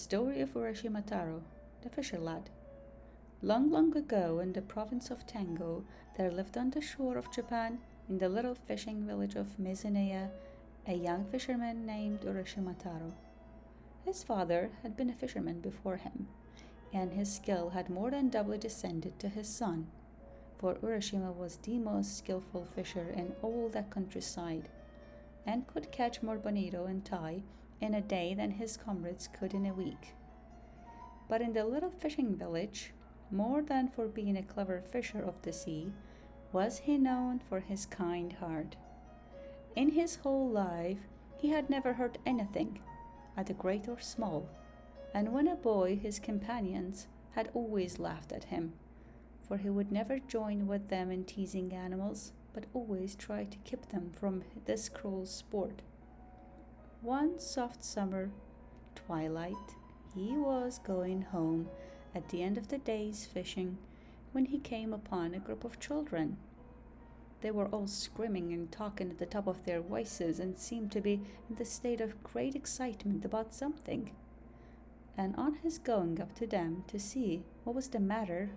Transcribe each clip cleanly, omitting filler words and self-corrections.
story of Urashima Taro, the fisher lad. Long, long ago, in the province of Tango, there lived on the shore of Japan, in the little fishing village of Mizuneya, a young fisherman named Urashima Taro. His father had been a fisherman before him, and his skill had more than doubly descended to his son, for Urashima was the most skillful fisher in all that countryside, and could catch more bonito and tai in a day than his comrades could in a week. But in the little fishing village, more than for being a clever fisher of the sea, was he known for his kind heart. In his whole life, he had never hurt anything, either great or small, and when a boy, his companions had always laughed at him, for he would never join with them in teasing animals, but always try to keep them from this cruel sport. One soft summer twilight, he was going home at the end of the day's fishing when he came upon a group of children. They were all screaming and talking at the top of their voices and seemed to be in the state of great excitement about something. And on his going up to them to see what was the matter,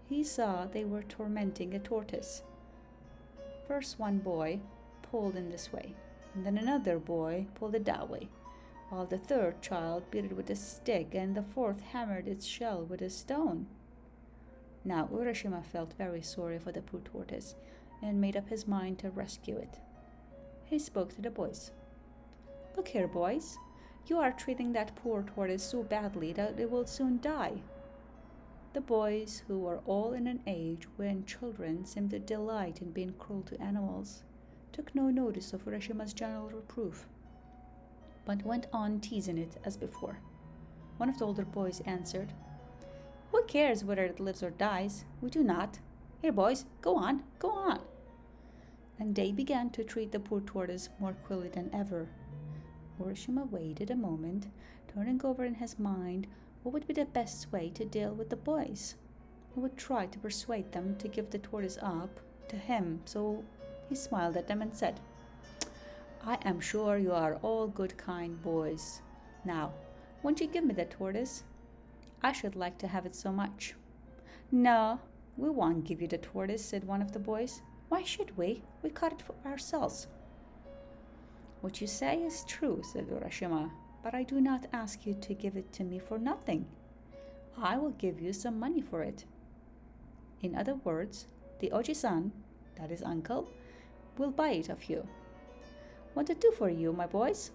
he saw they were tormenting a tortoise. First one boy pulled in this way, and then another boy pulled it that way, while the third child beat it with a stick and the fourth hammered its shell with a stone. Now Urashima felt very sorry for the poor tortoise and made up his mind to rescue it. He spoke to the boys. "Look here, boys, you are treating that poor tortoise so badly that it will soon die." The boys, who were all in an age when children seemed to delight in being cruel to animals, took no notice of Urashima's gentle reproof, but went on teasing it as before. One of the older boys answered, "Who cares whether it lives or dies? We do not. Here, boys, go on, go on." And they began to treat the poor tortoise more cruelly than ever. Urashima waited a moment, turning over in his mind what would be the best way to deal with the boys. He would try to persuade them to give the tortoise up to him, so he smiled at them and said, "I am sure you are all good, kind boys. Now, won't you give me the tortoise? I should like to have it so much." "No, we won't give you the tortoise," said one of the boys. "Why should we? We caught it for ourselves." "What you say is true," said Urashima, "but I do not ask you to give it to me for nothing. I will give you some money for it. In other words, the Oji-san, that is uncle, will buy it of you. What to do for you, my boys?"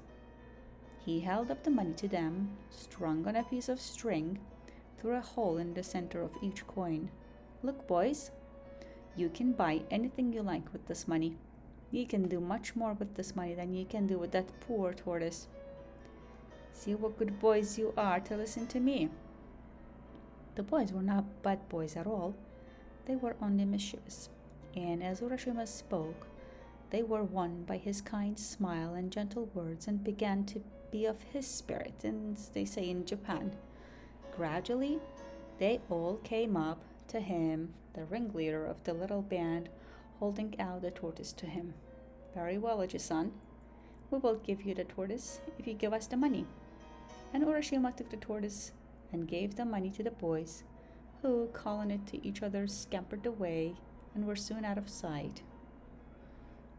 He held up the money to them, strung on a piece of string, through a hole in the center of each coin. "Look, boys, you can buy anything you like with this money. You can do much more with this money than you can do with that poor tortoise. See what good boys you are to listen to me." The boys were not bad boys at all. They were only mischievous, and as Urashima spoke, they were won by his kind smile and gentle words and began to be of his spirit, as they say in Japan. Gradually, they all came up to him, the ringleader of the little band, holding out the tortoise to him. "Very well, Oji-san, we will give you the tortoise if you give us the money." And Urashima took the tortoise and gave the money to the boys, who, calling it to each other, scampered away and were soon out of sight.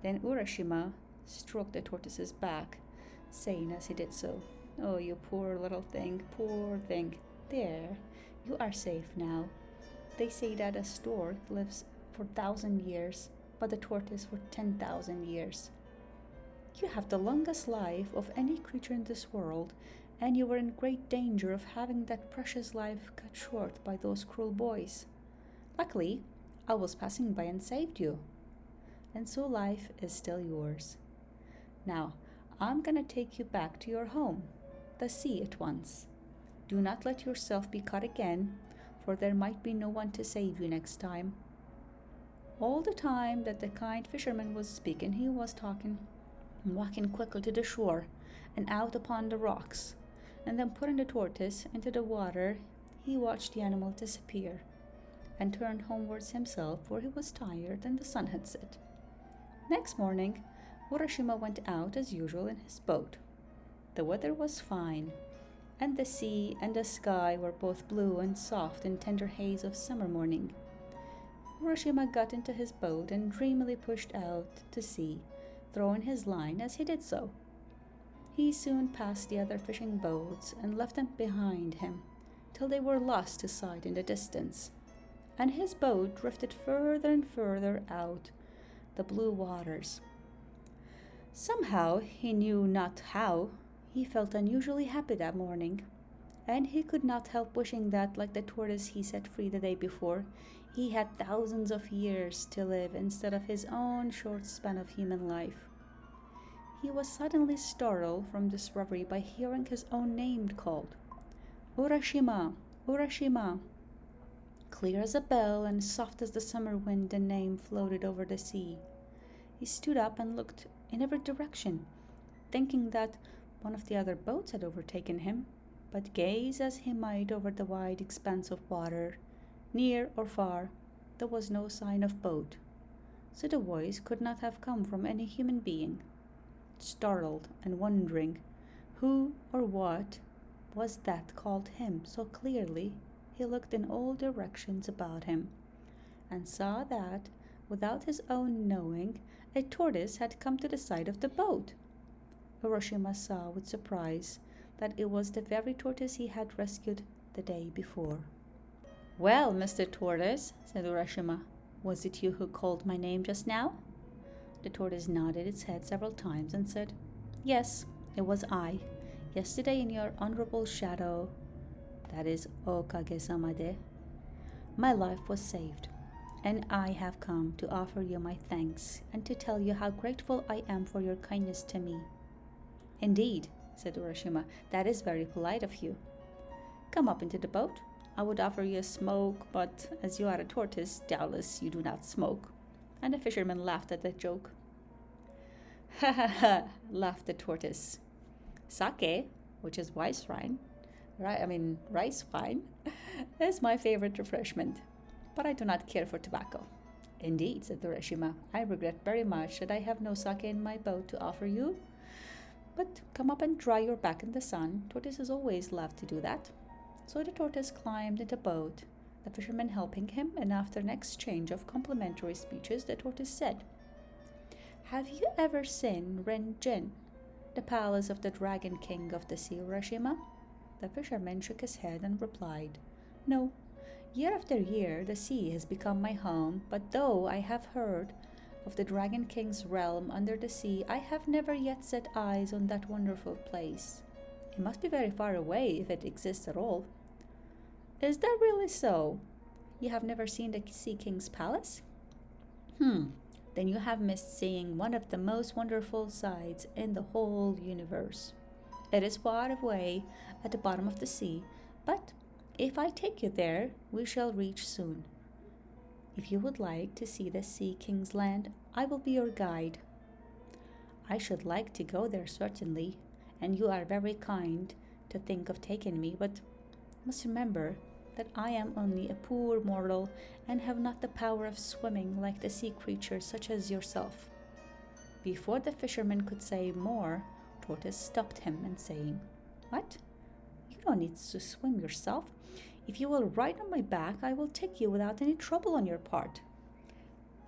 Then Urashima stroked the tortoise's back, saying as he did so, "Oh, you poor little thing, poor thing. There, you are safe now. They say that a stork lives for 1,000 years, but a tortoise for 10,000 years. You have the longest life of any creature in this world, and you were in great danger of having that precious life cut short by those cruel boys. Luckily, I was passing by and saved you. And so life is still yours. Now, I'm gonna take you back to your home, the sea, at once. Do not let yourself be caught again, for there might be no one to save you next time." All the time that the kind fisherman was speaking, he was talking and walking quickly to the shore and out upon the rocks, and then putting the tortoise into the water, he watched the animal disappear and turned homewards himself, for he was tired and the sun had set. Next morning, Urashima went out as usual in his boat. The weather was fine, and the sea and the sky were both blue and soft in tender haze of summer morning. Urashima got into his boat and dreamily pushed out to sea, throwing his line as he did so. He soon passed the other fishing boats and left them behind him, till they were lost to sight in the distance, and his boat drifted further and further out the blue waters. Somehow, he knew not how, he felt unusually happy that morning, and he could not help wishing that, like the tortoise he set free the day before, he had thousands of years to live instead of his own short span of human life. He was suddenly startled from this reverie by hearing his own name called. Urashima! Urashima! Clear as a bell and soft as the summer wind, the name floated over the sea. He stood up and looked in every direction, thinking that one of the other boats had overtaken him, but gaze as he might over the wide expanse of water, near or far, there was no sign of boat, so the voice could not have come from any human being. Startled and wondering who or what was that called him so clearly, he looked in all directions about him, and saw that, without his own knowing, a tortoise had come to the side of the boat. Urashima saw with surprise that it was the very tortoise he had rescued the day before. "Well, Mr. Tortoise," said Urashima, "was it you who called my name just now?" The tortoise nodded its head several times and said, "Yes, it was I. Yesterday in your honorable shadow, that is Okage-sama de, my life was saved, and I have come to offer you my thanks and to tell you how grateful I am for your kindness to me." "Indeed," said Urashima, "that is very polite of you. Come up into the boat. I would offer you a smoke, but as you are a tortoise, doubtless you do not smoke." And the fisherman laughed at the joke. "Ha ha ha," laughed the tortoise. "Sake, which is rice wine, is my favorite refreshment, but I do not care for tobacco." "Indeed," said Urashima, "I regret very much that I have no sake in my boat to offer you. But come up and dry your back in the sun. Tortoises always love to do that." So the tortoise climbed into the boat, the fisherman helping him, and after an exchange of complimentary speeches, the tortoise said, "Have you ever seen Renjin, the palace of the Dragon King of the Sea, Urashima?" The fisherman shook his head and replied, "No. Year after year the sea has become my home, but though I have heard of the Dragon King's realm under the sea, I have never yet set eyes on that wonderful place. It must be very far away if it exists at all." "Is that really so? You have never seen the Sea King's palace? Then you have missed seeing one of the most wonderful sights in the whole universe. It is far away at the bottom of the sea, but if I take you there, we shall reach soon. If you would like to see the Sea King's land, I will be your guide." "I should like to go there certainly, and you are very kind to think of taking me, but must remember that I am only a poor mortal and have not the power of swimming like the sea creatures such as yourself." Before the fisherman could say more, Tortoise stopped him and saying, "What? You don't need to swim yourself. If you will ride on my back, I will take you without any trouble on your part."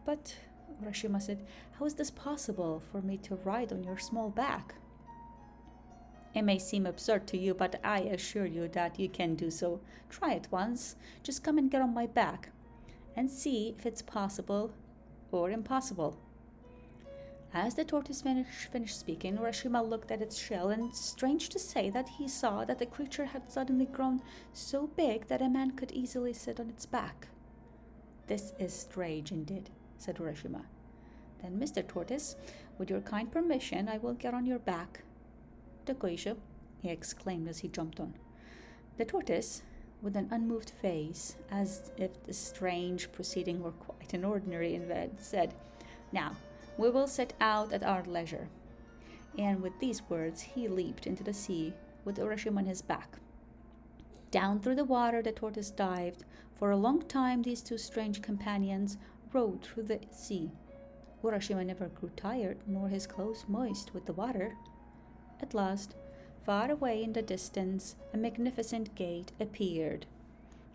"But," Urashima said, "how is this possible for me to ride on your small back?" "It may seem absurd to you, but I assure you that you can do so. Try it once. Just come and get on my back, and see if it's possible or impossible." As the tortoise finished speaking, Urashima looked at its shell, and strange to say that he saw that the creature had suddenly grown so big that a man could easily sit on its back. "This is strange indeed," said Urashima. "Then, Mr. Tortoise, with your kind permission, I will get on your back." "Dokoisho," he exclaimed as he jumped on. The tortoise, with an unmoved face, as if the strange proceeding were quite an ordinary event, said, "Now, we will set out at our leisure." And with these words, he leaped into the sea with Urashima on his back. Down through the water the tortoise dived. For a long time these two strange companions rowed through the sea. Urashima never grew tired, nor his clothes moist with the water. At last, Far away in the distance, a magnificent gate appeared,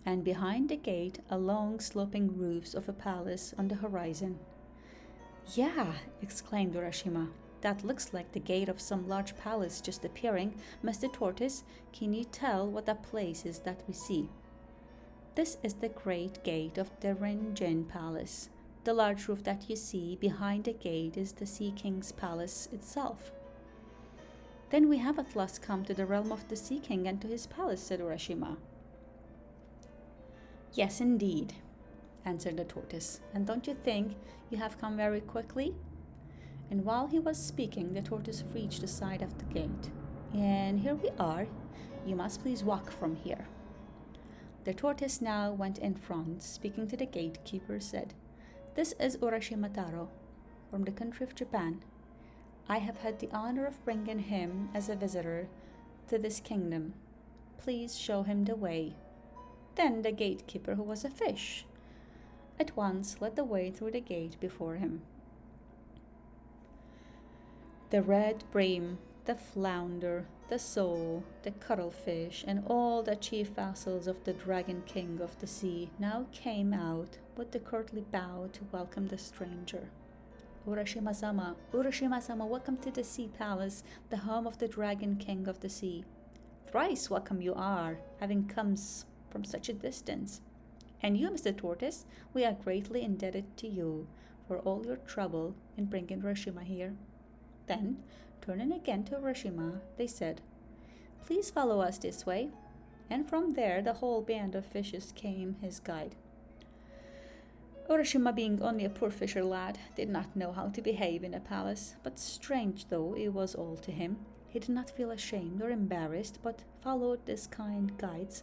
and behind the gate, a long sloping roofs of a palace on the horizon. Yeah, exclaimed Urashima. That looks like the gate of some large palace just appearing. Mr. Tortoise, can you tell what that place is that we see? This is the great gate of the Renjin Palace. The large roof that you see behind the gate is the Sea King's palace itself. Then we have at last come to the realm of the Sea King and to his palace, said Urashima. Yes, indeed, answered the tortoise. And don't you think you have come very quickly? And while he was speaking, the tortoise reached the side of the gate. And here we are. You must please walk from here. The tortoise now went in front, speaking to the gatekeeper, said, This is Urashima Taro, from the country of Japan. I have had the honor of bringing him as a visitor to this kingdom. Please show him the way. Then the gatekeeper, who was a fish, at once led the way through the gate before him. The red bream, the flounder, the sole, the cuttlefish, and all the chief vassals of the Dragon King of the Sea now came out with the courtly bow to welcome the stranger. Urashima-sama, Urashima-sama, welcome to the Sea Palace, the home of the Dragon King of the Sea. Thrice welcome you are, having come from such a distance. And you, Mr. Tortoise, we are greatly indebted to you for all your trouble in bringing Urashima here. Then, turning again to Urashima, they said, Please follow us this way. And from there the whole band of fishes came his guide. Urashima, being only a poor fisher lad, did not know how to behave in a palace, but strange though it was all to him, he did not feel ashamed or embarrassed, but followed these kind guides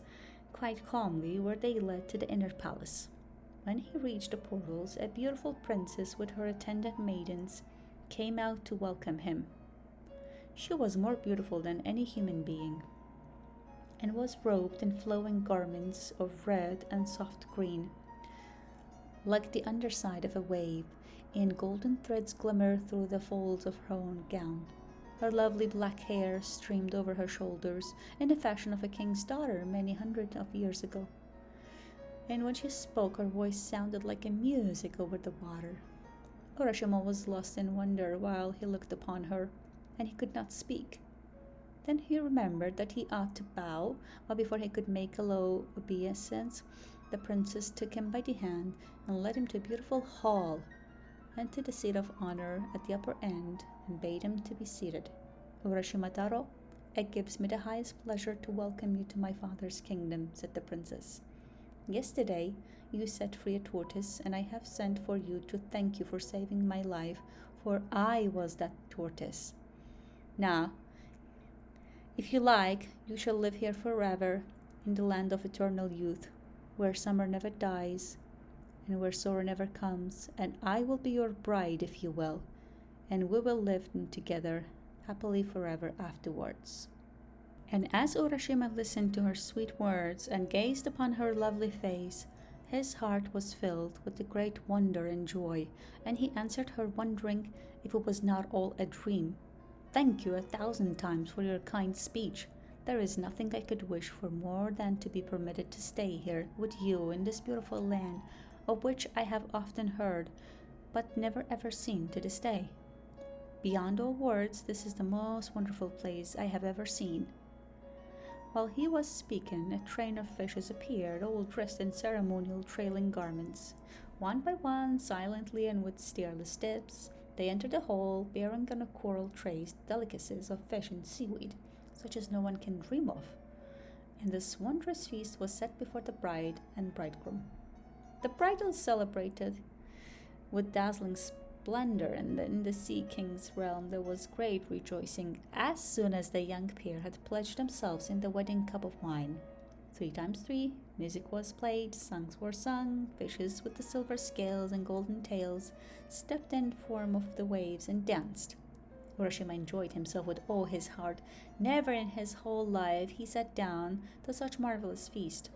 quite calmly where they led to the inner palace. When he reached the portals, a beautiful princess with her attendant maidens came out to welcome him. She was more beautiful than any human being, and was robed in flowing garments of red and soft green, like the underside of a wave, and golden threads glimmer through the folds of her own gown. Her lovely black hair streamed over her shoulders in the fashion of a king's daughter many hundreds of years ago. And when she spoke, her voice sounded like a music over the water. Urashima was lost in wonder while he looked upon her, and he could not speak. Then he remembered that he ought to bow, but before he could make a low obeisance, the princess took him by the hand and led him to a beautiful hall and to the seat of honor at the upper end, and bade him to be seated. Urashima Taro, it gives me the highest pleasure to welcome you to my father's kingdom, said the princess. Yesterday you set free a tortoise, and I have sent for you to thank you for saving my life, for I was that tortoise. Now, if you like, you shall live here forever in the land of eternal youth, where summer never dies and where sorrow never comes, and I will be your bride, if you will, and we will live together happily forever afterwards. And as Urashima listened to her sweet words and gazed upon her lovely face, his heart was filled with a great wonder and joy, and he answered her, wondering if it was not all a dream. Thank you 1,000 times for your kind speech. There is nothing I could wish for more than to be permitted to stay here with you in this beautiful land, of which I have often heard, but never ever seen to this day. Beyond all words, this is the most wonderful place I have ever seen. While he was speaking, a train of fishes appeared, all dressed in ceremonial trailing garments. One by one, silently and with stairless steps, they entered the hall, bearing on a coral trays delicacies of fish and seaweed, such as no one can dream of. And this wondrous feast was set before the bride and bridegroom. The bridal celebrated with dazzling splendor, and in the Sea King's realm there was great rejoicing as soon as the young pair had pledged themselves in the wedding cup of wine. 3 times 3, music was played, songs were sung, fishes with the silver scales and golden tails stepped in form of the waves and danced. Urashima enjoyed himself with all his heart. Never in his whole life he sat down to such marvelous feast.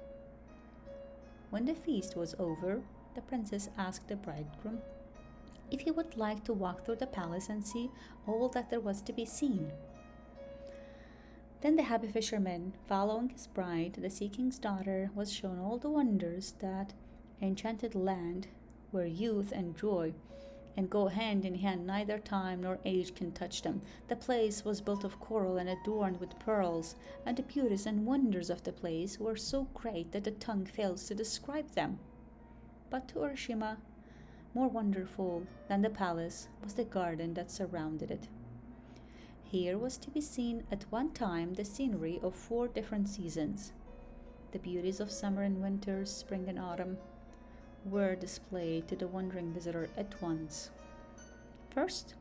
When the feast was over, the princess asked the bridegroom if he would like to walk through the palace and see all that there was to be seen. Then the happy fisherman, following his bride, the Sea King's daughter, was shown all the wonders that enchanted land where youth and joy and go hand in hand, neither time nor age can touch them. The place was built of coral and adorned with pearls, and the beauties and wonders of the place were so great that the tongue fails to describe them. But to Urashima, more wonderful than the palace was the garden that surrounded it. Here was to be seen at one time the scenery of 4 different seasons. The beauties of summer and winter, spring and autumn, were displayed to the wondering visitor at once. First,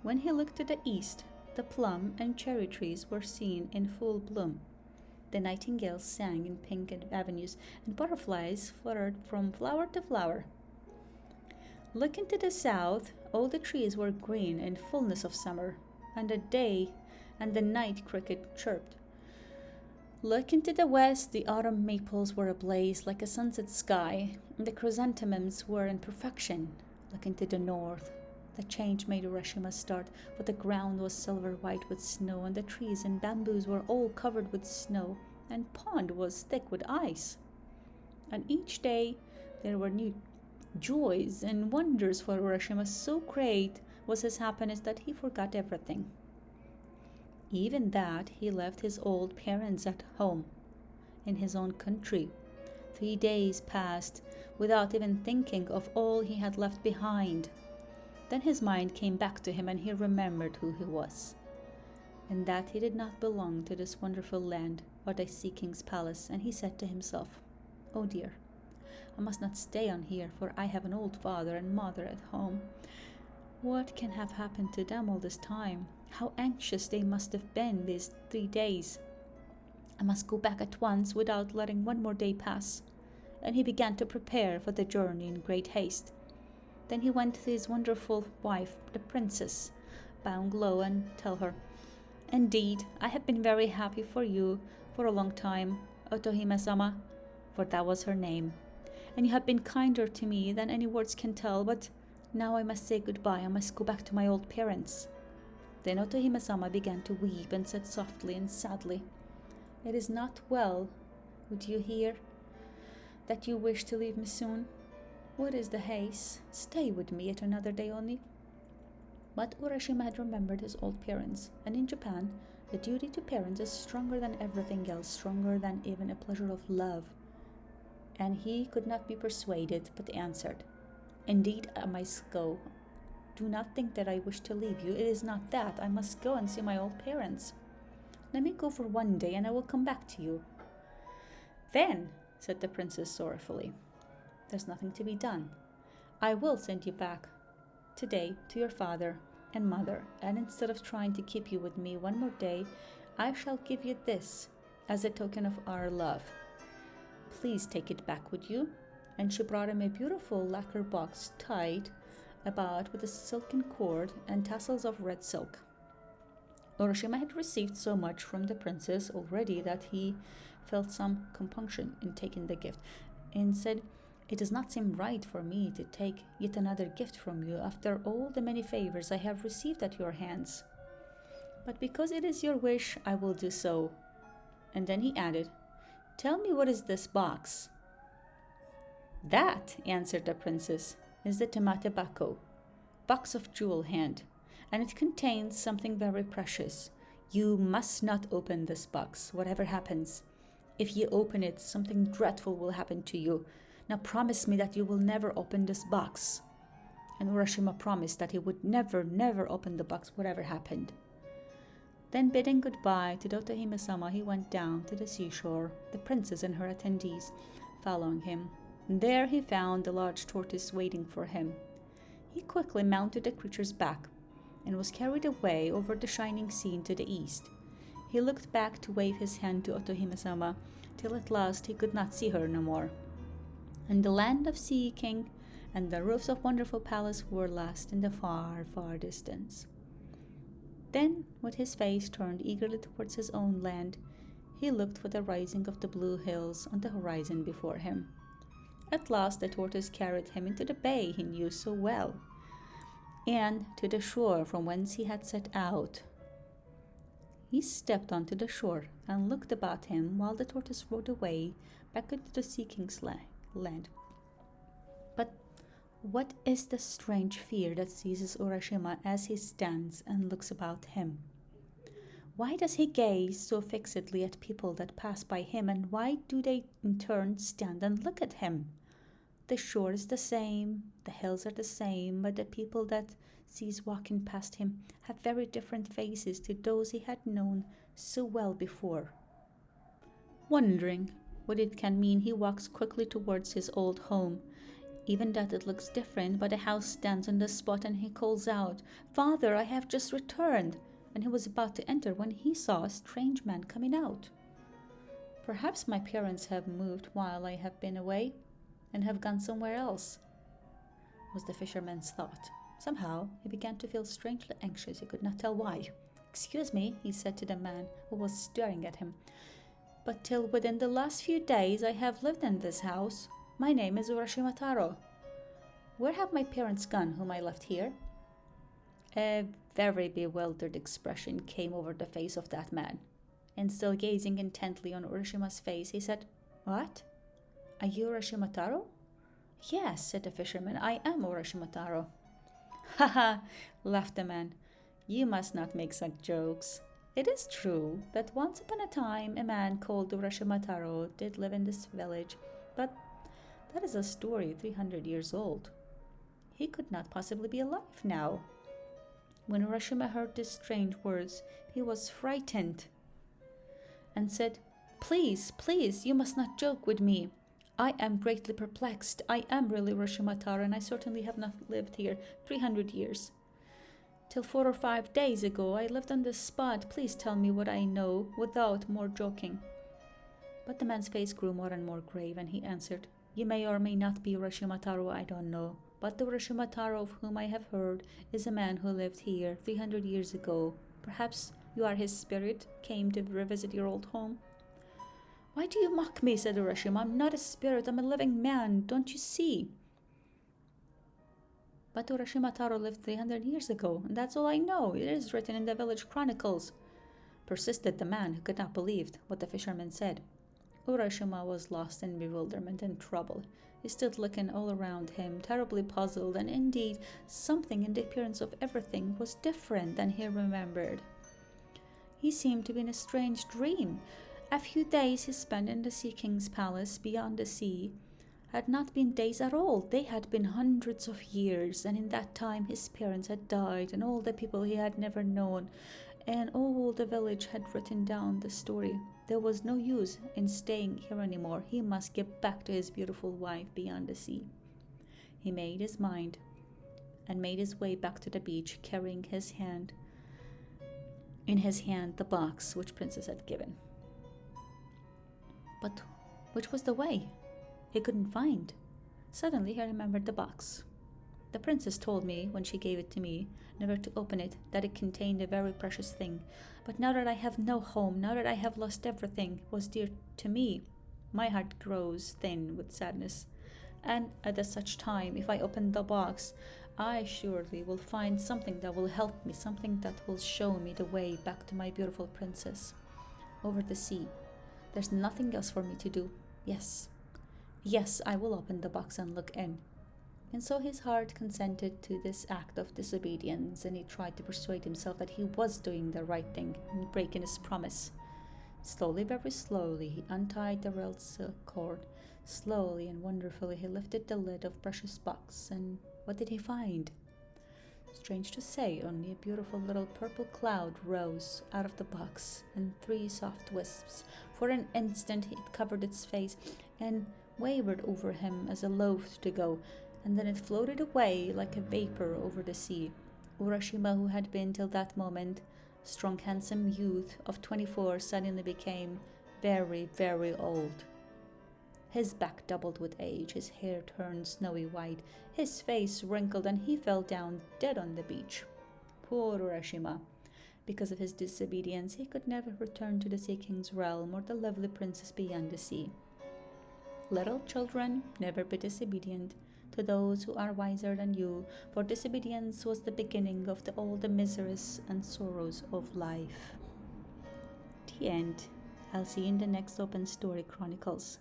when he looked to the east, the plum and cherry trees were seen in full bloom. The nightingales sang in pink avenues, and butterflies fluttered from flower to flower. Looking to the south, all the trees were green in fullness of summer, and the day and the night cricket chirped. Looking to the west, the autumn maples were ablaze like a sunset sky, and the chrysanthemums were in perfection. Looking to the north, the change made Urashima start, for the ground was silver white with snow, and the trees and bamboos were all covered with snow, and pond was thick with ice. And each day there were new joys and wonders for Urashima. So great was his happiness that he forgot everything. Even that he left his old parents at home, in his own country. 3 days passed without even thinking of all he had left behind. Then his mind came back to him, and he remembered who he was, and that he did not belong to this wonderful land or the Sea King's palace, and he said to himself, "Oh dear, I must not stay on here, for I have an old father and mother at home. What can have happened to them all this time? How anxious they must have been these 3 days. I must go back at once without letting one more day pass." And he began to prepare for the journey in great haste. Then he went to his wonderful wife, the princess, bowing low, and tell her, "Indeed, I have been very happy for you for a long time, Otohime-sama," for that was her name, "and you have been kinder to me than any words can tell, but now I must say goodbye. I must go back to my old parents." Then Otohime-sama began to weep and said softly and sadly, "It is not well with you here, that you wish to leave me soon. What is the haste? Stay with me yet another day only." But Urashima had remembered his old parents, and in Japan, the duty to parents is stronger than everything else, stronger than even a pleasure of love. And he could not be persuaded, but answered, "Indeed, I must go. Do not think that I wish to leave you. It is not that. I must go and see my old parents. Let me go for 1 day, and I will come back to you." "Then," said the princess sorrowfully, "there's nothing to be done. I will send you back today to your father and mother, and instead of trying to keep you with me 1 more day, I shall give you this as a token of our love. Please take it back with you." And she brought him a beautiful lacquer box tied about with a silken cord and tassels of red silk. Urashima had received so much from the princess already that he felt some compunction in taking the gift, and said, "It does not seem right for me to take yet another gift from you after all the many favors I have received at your hands. But because it is your wish, I will do so." And then he added, "Tell me, what is this box?" "That," answered the princess, "is the Tamate Bako, box of jewel hand, and it contains something very precious. You must not open this box, whatever happens. If you open it, something dreadful will happen to you. Now promise me that you will never open this box." And Urashima promised that he would never, never open the box, whatever happened. Then, bidding goodbye to Otohime-sama, he went down to the seashore, the princess and her attendees following him. There he found the large tortoise waiting for him. He quickly mounted the creature's back and was carried away over the shining sea to the east. He looked back to wave his hand to Otohime-sama, till at last he could not see her no more. And the land of Sea King and the roofs of wonderful palace were lost in the far, far distance. Then, with his face turned eagerly towards his own land, he looked for the rising of the blue hills on the horizon before him. At last the tortoise carried him into the bay he knew so well, and to the shore from whence he had set out. He stepped onto the shore and looked about him while the tortoise rode away back into the Sea King's land. But what is the strange fear that seizes Urashima as he stands and looks about him? Why does he gaze so fixedly at people that pass by him, and why do they in turn stand and look at him? The shore is the same, the hills are the same, but the people that sees walking past him have very different faces to those he had known so well before. Wondering what it can mean, he walks quickly towards his old home. Even that it looks different, but a house stands on the spot and he calls out, "Father, I have just returned." And he was about to enter when he saw a strange man coming out. "Perhaps my parents have moved while I have been away and have gone somewhere else," was the fisherman's thought. Somehow he began to feel strangely anxious. He could not tell why. "Excuse me," he said to the man who was staring at him, "but till within the last few days I have lived in this house. My name is Urashima Taro. Where have my parents gone whom I left here?" A very bewildered expression came over the face of that man, and still gazing intently on Urashima's face, he said, "What? Are you Urashima Taro?" "Yes," said the fisherman, "I am Urashima Taro." "Ha ha," laughed the man. "You must not make such jokes. It is true that once upon a time a man called Urashima Taro did live in this village, but that is a story 300 years old. He could not possibly be alive now." When Urashima heard these strange words, he was frightened and said, Please, you must not joke with me. I am greatly perplexed. I am really Urashima Taro, and I certainly have not lived here 300 years. Till 4 or 5 days ago, I lived on this spot. Please tell me what I know without more joking." But the man's face grew more and more grave, and he answered, "You may or may not be Urashima Taro, I don't know. But the Urashima Taro of whom I have heard is a man who lived here 300 years ago. Perhaps you are his spirit, came to revisit your old home." "Why do you mock me?" said Urashima. "I'm not a spirit, I'm a living man. Don't you see?" "But Urashima Taro lived 300 years ago, and that's all I know. It is written in the village chronicles," persisted the man, who could not believe what the fisherman said. Urashima was lost in bewilderment and trouble. He stood looking all around him, terribly puzzled, and indeed something in the appearance of everything was different than he remembered. He seemed to be in a strange dream. A few days he spent in the Sea King's palace beyond the sea had not been days at all. They had been hundreds of years, and in that time his parents had died, and all the people he had never known, and all the village had written down the story. There was no use in staying here anymore. He must get back to his beautiful wife beyond the sea. He made his mind and made his way back to the beach, carrying in his hand the box which Princess had given. But which was the way? He couldn't find. Suddenly he remembered the box. The princess told me, when she gave it to me, never to open it, that it contained a very precious thing. But now that I have no home, now that I have lost everything was dear to me, my heart grows thin with sadness. And at such time, if I open the box, I surely will find something that will help me, something that will show me the way back to my beautiful princess over the sea. There's nothing else for me to do. Yes, I will open the box and look in." And so his heart consented to this act of disobedience, and he tried to persuade himself that he was doing the right thing and breaking his promise. Slowly, very slowly, he untied the red silk cord. Slowly and wonderfully he lifted the lid of precious box, and what did he find? Strange to say, only a beautiful little purple cloud rose out of the box, and 3 soft wisps. For an instant it covered its face and wavered over him as a loath to go, and then it floated away like a vapor over the sea. Urashima, who had been till that moment strong, handsome youth of 24, suddenly became very, very old. His back doubled with age, his hair turned snowy white, his face wrinkled, and he fell down dead on the beach. Poor Urashima! Because of his disobedience, he could never return to the Sea King's realm or the lovely princess beyond the sea. Little children, never be disobedient to those who are wiser than you, for disobedience was the beginning of all the miseries and sorrows of life. The end. I'll see you in the next Open Story Chronicles.